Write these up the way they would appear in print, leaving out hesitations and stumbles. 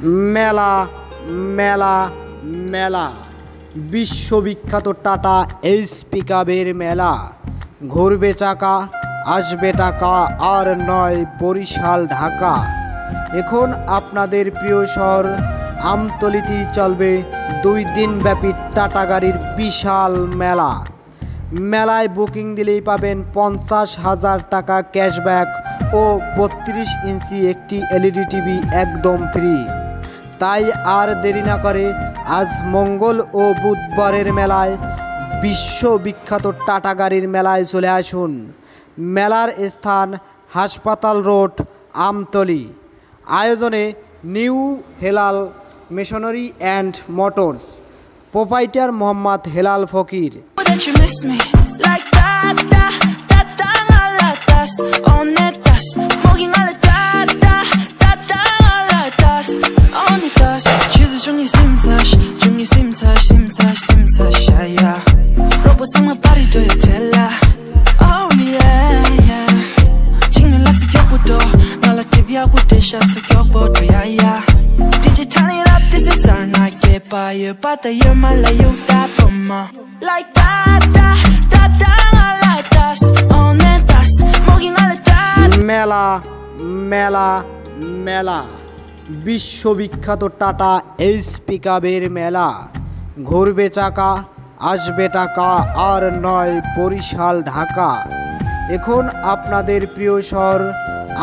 মেলা মেলা মেলা বিশ্ববিখ্যাত টাটা এইচ পিকআপের মেলা। ঘুরবে চাকা, আসবে টাকা, আর নয় বরিশাল ঢাকা। এখন আপনাদের প্রিয় শহর আমতলীতেই চলবে 2 দিন ব্যাপী টাটা গাড়ির বিশাল মেলা। মেলায় বুকিং দিলেই পাবেন 50,000 টাকা ক্যাশব্যাক ও 32 ইঞ্চি একটি এলইডি টিভি একদম ফ্রি। তাই আর দেরি না করে আজ মঙ্গল ও বুধবারের মেলায় বিশ্ববিখ্যাত টাটা গাড়ির মেলায় চলে আসুন। মেলার স্থান হাসপাতাল রোড, আমতলী। আয়োজনে new Helal machinery and motors, proprietor Mohammad Helal Fakir. মেলা মেলা মেলা বিশ্ববিখ্যাত টাটা এইচ পিকআপের মেলা। ঘুরবে চাকা, আসবে টাকা, আর নয় বরিশাল ঢাকা। এখন আপনাদের প্রিয় শহর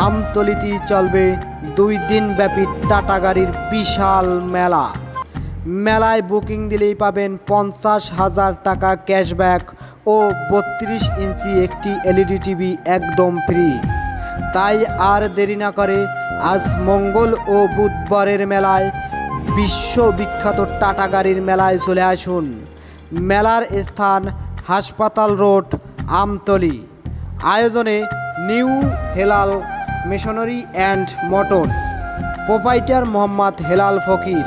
আমতলীতেই চলবে 2 দিন ব্যাপী টাটা গাড়ির বিশাল মেলা। মেলায় বুকিং দিলেই পাবেন 50,000 টাকা ক্যাশব্যাক ও 32 ইঞ্চি একটি এলইডি টিভি একদম ফ্রি। তাই আর দেরি না করে আজ মঙ্গল ও বুধবারের মেলায় বিশ্ববিখ্যাত টাটা গাড়ির মেলায় চলে আসুন। মেলার স্থান হাসপাতাল রোড, আমতলী। আয়োজনে new Helal machinery and motors, proprietor Mohammad Helal Fakir.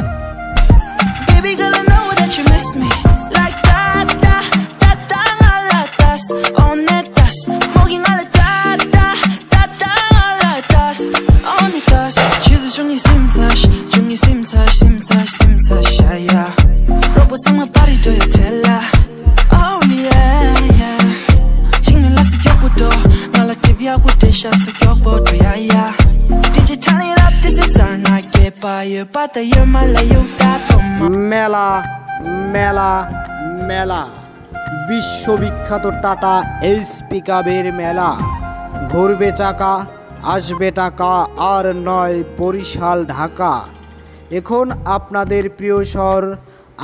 মেলা মেলা মেলা বিশ্ববিখ্যাত টাটা এইচ পিকআপের মেলা। ঘুরবে চাকা, আসবে টাকা, আর নয় বরিশাল ঢাকা। এখন আপনাদের প্রিয় শহর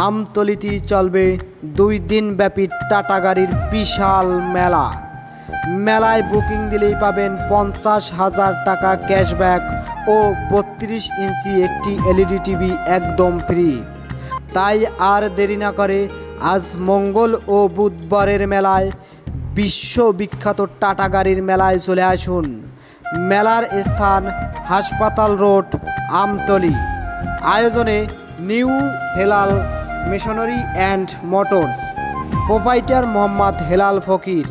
আমতলীতেই চলবে 2 দিন ব্যাপী টাটা গাড়ির বিশাল মেলা। মেলায় বুকিং দিলেই পাবেন 50,000 টাকা ক্যাশব্যাক ও 32 ইঞ্চি একটি এলইডি টিভি একদম ফ্রি। তাই আর দেরি না করে আজ মঙ্গল ও বুধবারের মেলায় বিশ্ববিখ্যাত টাটা গাড়ির মেলায় চলে আসুন। মেলার স্থান হাসপাতাল রোড, আমতলী। আয়োজনে new Helal machinery and motors, proprietor Mohammad Helal Fakir.